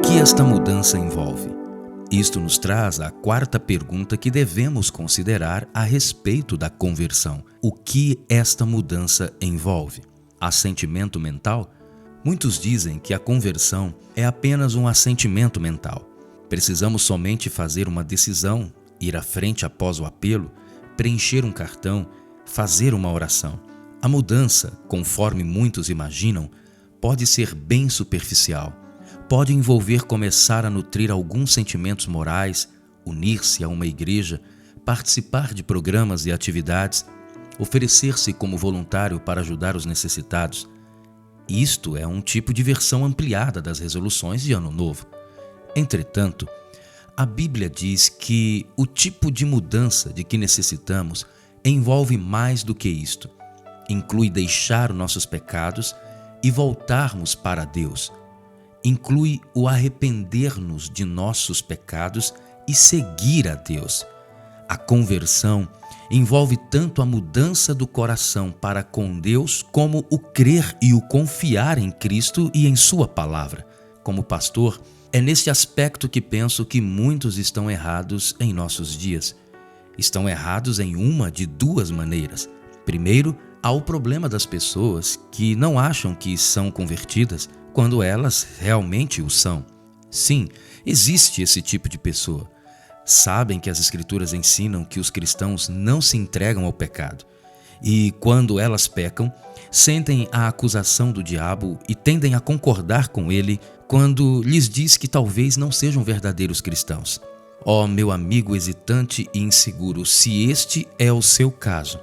que esta mudança envolve? Isto nos traz a quarta pergunta que devemos considerar a respeito da conversão. O que esta mudança envolve? Assentimento mental? Muitos dizem que a conversão é apenas um assentimento mental. Precisamos somente fazer uma decisão, ir à frente após o apelo, preencher um cartão, fazer uma oração. A mudança, conforme muitos imaginam, pode ser bem superficial. Pode envolver começar a nutrir alguns sentimentos morais, unir-se a uma igreja, participar de programas e atividades, oferecer-se como voluntário para ajudar os necessitados. Isto é um tipo de versão ampliada das resoluções de Ano Novo. Entretanto, a Bíblia diz que o tipo de mudança de que necessitamos envolve mais do que isto. Inclui deixar nossos pecados e voltarmos para Deus. Inclui o arrepender-nos de nossos pecados e seguir a Deus. A conversão envolve tanto a mudança do coração para com Deus, como o crer e o confiar em Cristo e em Sua palavra. Como pastor, é neste aspecto que penso que muitos estão errados em nossos dias. Estão errados em uma de duas maneiras. Primeiro, há o problema das pessoas que não acham que são convertidas, quando elas realmente o são. Sim, existe esse tipo de pessoa. Sabem que as Escrituras ensinam que os cristãos não se entregam ao pecado. E quando elas pecam, sentem a acusação do diabo e tendem a concordar com ele quando lhes diz que talvez não sejam verdadeiros cristãos. Ó, meu amigo hesitante e inseguro, se este é o seu caso,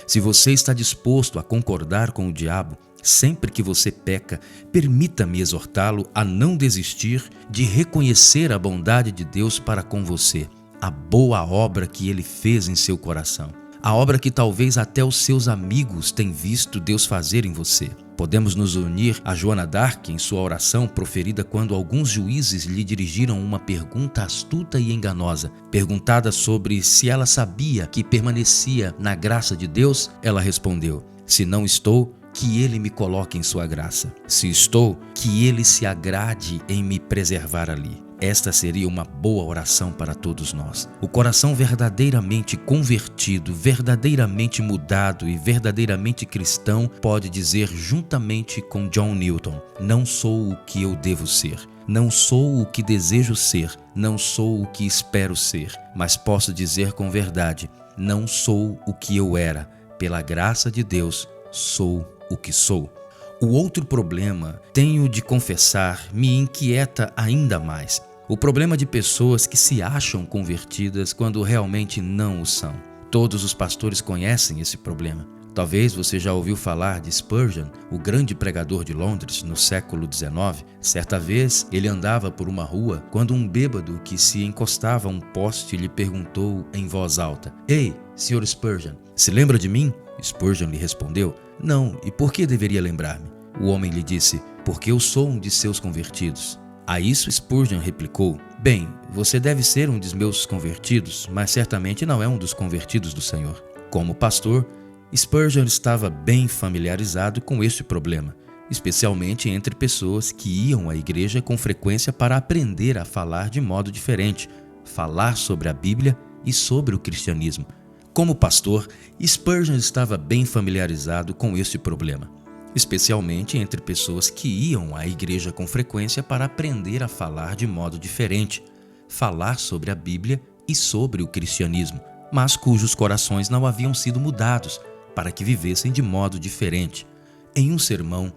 se você está disposto a concordar com o diabo, sempre que você peca, permita-me exortá-lo a não desistir de reconhecer a bondade de Deus para com você, a boa obra que Ele fez em seu coração, a obra que talvez até os seus amigos tenham visto Deus fazer em você. Podemos nos unir a Joana d'Arc em sua oração proferida quando alguns juízes lhe dirigiram uma pergunta astuta e enganosa. Perguntada sobre se ela sabia que permanecia na graça de Deus, ela respondeu: "Se não estou, que Ele me coloque em sua graça. Se estou, que Ele se agrade em me preservar ali." Esta seria uma boa oração para todos nós. O coração verdadeiramente convertido, verdadeiramente mudado e verdadeiramente cristão pode dizer juntamente com John Newton: "Não sou o que eu devo ser. Não sou o que desejo ser. Não sou o que espero ser. Mas posso dizer com verdade: não sou o que eu era. Pela graça de Deus, sou o que sou." O outro problema, tenho de confessar, me inquieta ainda mais. O problema de pessoas que se acham convertidas quando realmente não o são. Todos os pastores conhecem esse problema. Talvez você já ouviu falar de Spurgeon, o grande pregador de Londres no século XIX. Certa vez, ele andava por uma rua quando um bêbado que se encostava a um poste lhe perguntou em voz alta: "Ei, Sr. Spurgeon, se lembra de mim?" Spurgeon lhe respondeu: "Não, e por que deveria lembrar-me?" O homem lhe disse: "Porque eu sou um de seus convertidos." A isso Spurgeon replicou: "Bem, você deve ser um dos meus convertidos, mas certamente não é um dos convertidos do Senhor." Como pastor, Spurgeon estava bem familiarizado com este problema, especialmente entre pessoas que iam à igreja com frequência para aprender a falar de modo diferente, falar sobre a Bíblia e sobre o cristianismo. Como pastor, Spurgeon estava bem familiarizado com este problema, especialmente entre pessoas que iam à igreja com frequência para aprender a falar de modo diferente, falar sobre a Bíblia e sobre o cristianismo, mas cujos corações não haviam sido mudados para que vivessem de modo diferente. Em um sermão,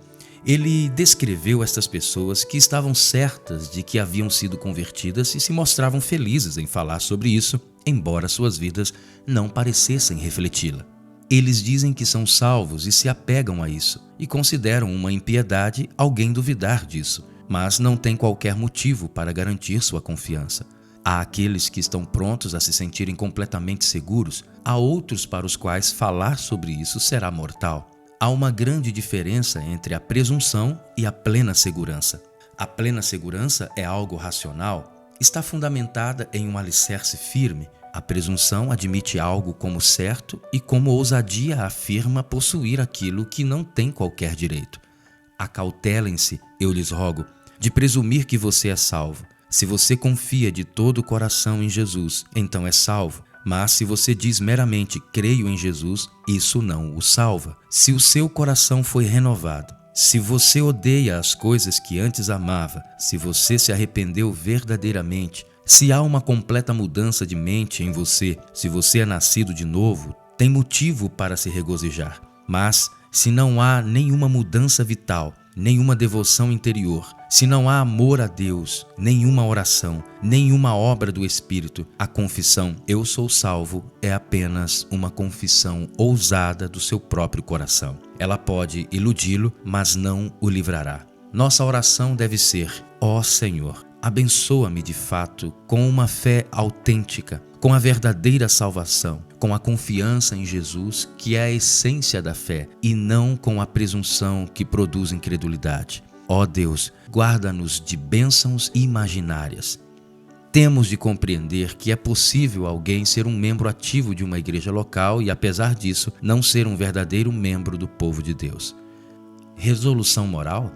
ele descreveu estas pessoas que estavam certas de que haviam sido convertidas e se mostravam felizes em falar sobre isso, embora suas vidas não parecessem refleti-la. Eles dizem que são salvos e se apegam a isso, e consideram uma impiedade alguém duvidar disso, mas não têm qualquer motivo para garantir sua confiança. Há aqueles que estão prontos a se sentirem completamente seguros, há outros para os quais falar sobre isso será mortal. Há uma grande diferença entre a presunção e a plena segurança. A plena segurança é algo racional, está fundamentada em um alicerce firme. A presunção admite algo como certo e como ousadia afirma possuir aquilo que não tem qualquer direito. Acautelem-se, eu lhes rogo, de presumir que você é salvo. Se você confia de todo o coração em Jesus, então é salvo. Mas se você diz meramente creio em Jesus, isso não o salva. Se o seu coração foi renovado, se você odeia as coisas que antes amava, se você se arrependeu verdadeiramente, se há uma completa mudança de mente em você, se você é nascido de novo, tem motivo para se regozijar. Mas se não há nenhuma mudança vital, nenhuma devoção interior, se não há amor a Deus, nenhuma oração, nenhuma obra do Espírito, a confissão "eu sou salvo" é apenas uma confissão ousada do seu próprio coração. Ela pode iludi-lo, mas não o livrará. Nossa oração deve ser: ó Senhor, abençoa-me de fato com uma fé autêntica, com a verdadeira salvação, com a confiança em Jesus, que é a essência da fé, e não com a presunção que produz incredulidade. Ó Deus, guarda-nos de bênçãos imaginárias. Temos de compreender que é possível alguém ser um membro ativo de uma igreja local e, apesar disso, não ser um verdadeiro membro do povo de Deus. Resolução moral?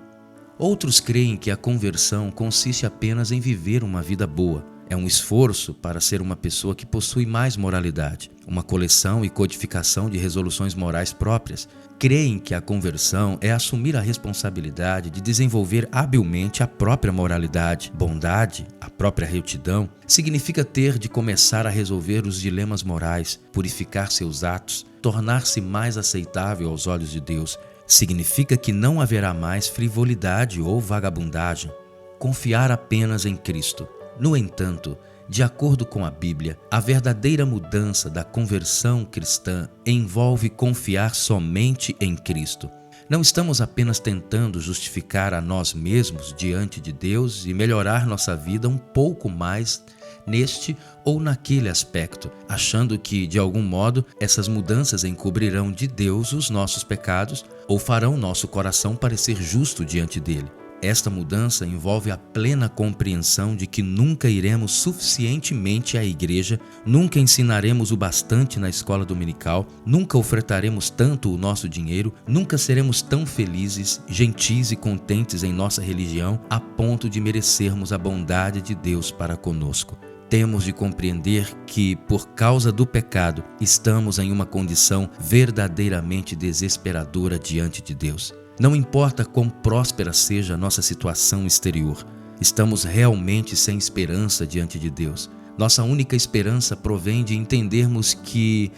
Outros creem que a conversão consiste apenas em viver uma vida boa. É um esforço para ser uma pessoa que possui mais moralidade, uma coleção e codificação de resoluções morais próprias. Creem que a conversão é assumir a responsabilidade de desenvolver habilmente a própria moralidade, bondade, a própria retidão. Significa ter de começar a resolver os dilemas morais, purificar seus atos, tornar-se mais aceitável aos olhos de Deus. Significa que não haverá mais frivolidade ou vagabundagem. Confiar apenas em Cristo. No entanto, de acordo com a Bíblia, a verdadeira mudança da conversão cristã envolve confiar somente em Cristo. Não estamos apenas tentando justificar a nós mesmos diante de Deus e melhorar nossa vida um pouco mais neste ou naquele aspecto, achando que, de algum modo, essas mudanças encobrirão de Deus os nossos pecados ou farão nosso coração parecer justo diante dele. Esta mudança envolve a plena compreensão de que nunca iremos suficientemente à igreja, nunca ensinaremos o bastante na escola dominical, nunca ofertaremos tanto o nosso dinheiro, nunca seremos tão felizes, gentis e contentes em nossa religião a ponto de merecermos a bondade de Deus para conosco. Temos de compreender que, por causa do pecado, estamos em uma condição verdadeiramente desesperadora diante de Deus. Não importa quão próspera seja a nossa situação exterior, estamos realmente sem esperança diante de Deus. Nossa única esperança provém de entendermos que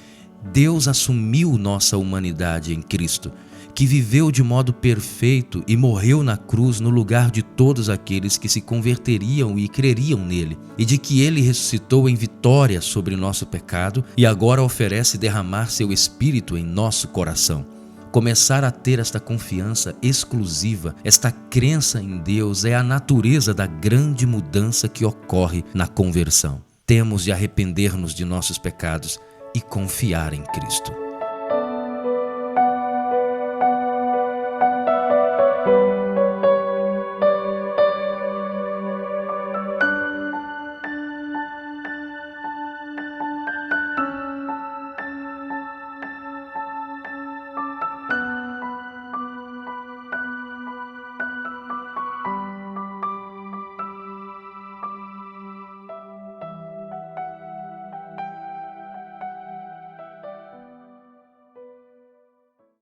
Deus assumiu nossa humanidade em Cristo, que viveu de modo perfeito e morreu na cruz no lugar de todos aqueles que se converteriam e creriam nele, e de que ele ressuscitou em vitória sobre nosso pecado e agora oferece derramar seu Espírito em nosso coração. Começar a ter esta confiança exclusiva, esta crença em Deus é a natureza da grande mudança que ocorre na conversão. Temos de arrepender-nos de nossos pecados e confiar em Cristo.